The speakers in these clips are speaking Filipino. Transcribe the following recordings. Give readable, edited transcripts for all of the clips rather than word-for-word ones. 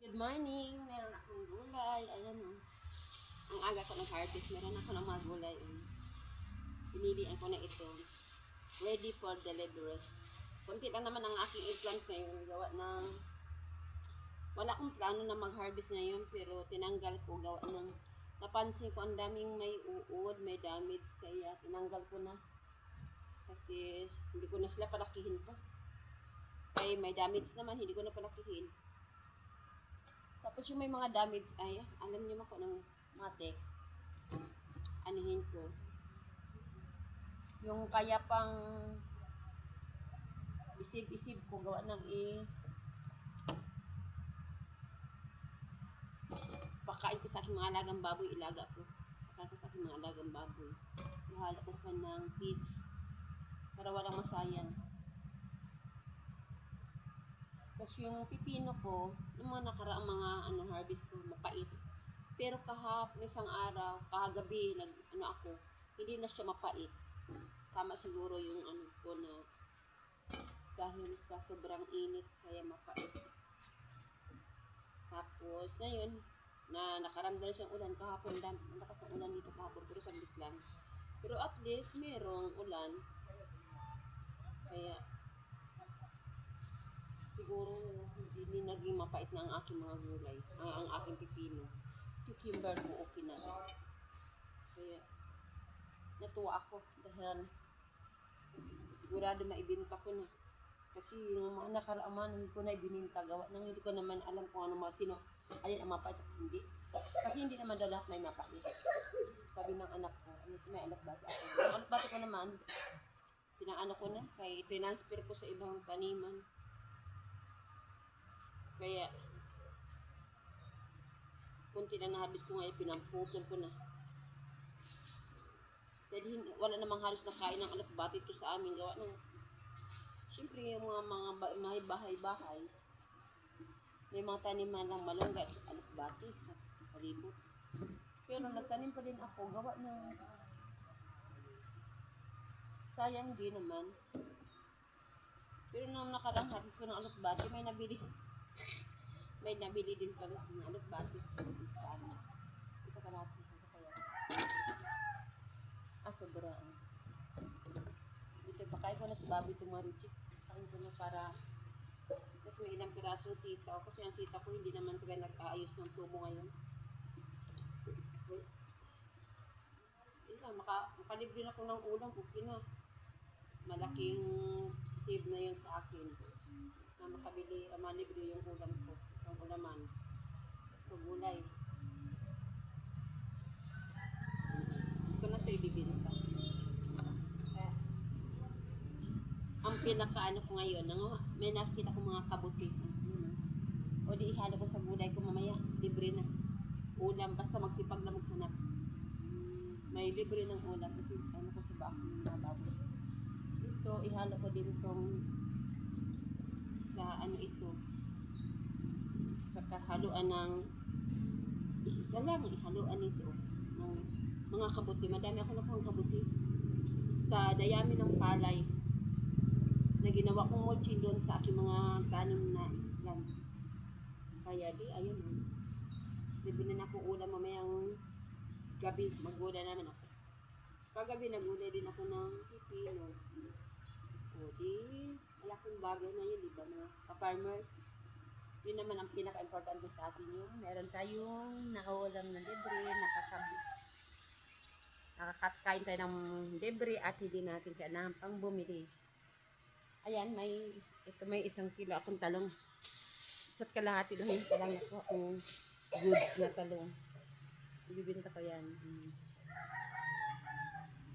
Good morning! Meron akong gulay. Ayan o. Ang aga ko ng harvest. Meron ako ng mga gulay. Pinilian ko na ito. Ready for delivery. Kunti lang naman ang aking eggplant ngayon. Gawa ng... Wala akong plano na mag-harvest ngayon. Pero tinanggal ko. Gawa ng... Napansin ko ang daming may uod, may damage. Kaya tinanggal ko na. Kasi hindi ko na sila palakihin pa. Kaya may damage naman. Hindi ko na palakihin. Tapos yung may mga damage ay, alam niyo ako ng matik, anihin ko. Yung kaya pang isib-isib ko, gawa ng pakain ko sa aking mga alagang baboy, ilaga ko. Pakain ko sa aking mga alagang baboy. Ihala ko sa ng feeds para walang masayang. Tapos yung pipino ko, yung mga nakaraang mga harvest ko, mapait. Pero isang araw, kahagabi, ako, hindi na siya mapait. Tama siguro yung ko na dahil sa sobrang init, kaya mapait. Tapos, ngayon, na nakaramdam siyang ulan kahapon lang. Ang lakas ng ulan dito kahapon, pero saglit lang. Pero at least, merong ulan. Kaya, siguro hindi naging mapait na ang aking mga gulay, ang aking pipino. Cucumber ko okay na rin. Kaya natuwa ako dahil sigurado maibinta ko na. Kasi yung mga nakaraaman hindi ko na ibininta, gawa nang hindi ko naman alam kung ano sino alin ang mapait at hindi. Kasi hindi naman lahat may mapait. Sabi ng anak ko, may anak bata ako. Ang anak bata ko naman, pinaano ko na, kaya transfer ko sa ibang taniman. Kaya, kunti na nahabis ko ngayon, pinamputol ko na. Dahil wala namang halos nakain ng alokbati ito sa amin. Gawa ng, siyempre yung mga bahay-bahay, may mga taniman ng malunggay at alokbati sa palibot. Pero nagtanim pa din ako, gawa ng, sayang din naman. Pero nung nakarang harvest ko ng alokbati, may nabili din pala sa alokbati sa amin. Ito ka natin. Ito kaya. Sobrang. Ito, pakain ko na si Bobby itong marichik. Pakain ko na para, kasi may ilang pirasong sitaw. Kasi ang sitaw ko hindi naman kaya nag-aayos ng tubo ngayon. Ito, makalibre na ko ng ulam. Okay na. Malaking save na yun sa akin. Na malibre yung ulam ko. Isang ulaman. Ito gulay. Ito na ito ibibinta. Ang pinakaano ko ngayon, may nakita ko mga kabuti. O di ihalo ko sa gulay ko mamaya. Libre na. Ulam, basta magsipag na maghanap. May libre ng ulam. Ano ko sa bako ng mga baboy. Ito, ihalo ko din itong sa ito. Saka haluan ng isa lang, ihaluan ito ng mga kabuti. Madami ako nakuha kabuti sa dayami ng palay na ginawa kong mulching doon sa aking mga tanim na islam. Kaya ayun. Bibili na ako ulam mamayang gabi. Maggulay naman ako. Kagabi nagulay din ako ng pipino. O di, malaking bagay na yun, diba mga ka-farmers? Yun naman ang pinaka-importante sa atin yung meron tayong nakaulam na libre, nakakakain tayo ng libre at hindi natin kailangan pang bumili. Ayan, may 1 kilo akong talong. Isa't kalahati lang yung talang ako akong goods na talong. Ibibinta ko yan.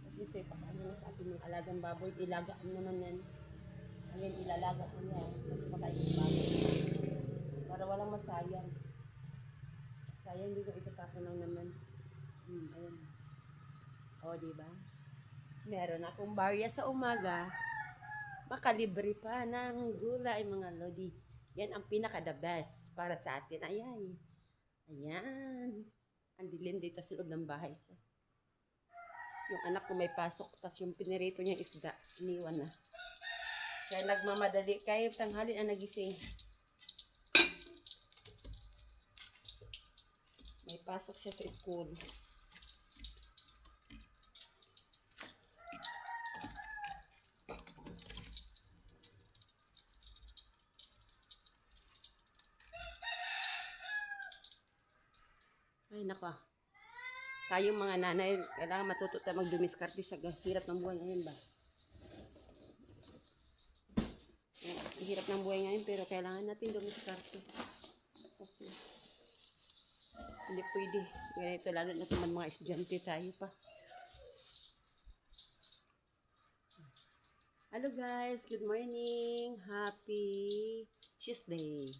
Kasi ito ipakain na sa akin ng alagang baboy. Ilagaan naman yan. Ayan, ilalaga ko yan. Pakain ng baboy. Para walang masayang. Sayang dito itatapon lang naman. Ayan. O, diba? Meron akong barya sa umaga. Makalibre pa ng gulay, mga lodi. Yan ang pinaka-the best para sa atin. Ayan. Ayan. Ang dilim dito sa loob ng bahay ko. Yung anak ko may pasok, tapos yung pinirito niyang isda, iniwan na. Kaya nagmamadali, kayo tanghali na nagising. Papasok siya sa school. Ay, nako. Tayong mga nanay, kailangan matuto tayo magdumiskarte sa hirap ng buhay ngayon ba? Hirap ng buhay ngayon, pero kailangan natin dumiskarte. Kasi, hindi pwede. Ganito, lalo na naman mga estudyante tayo pa. Hello guys, good morning. Happy Tuesday.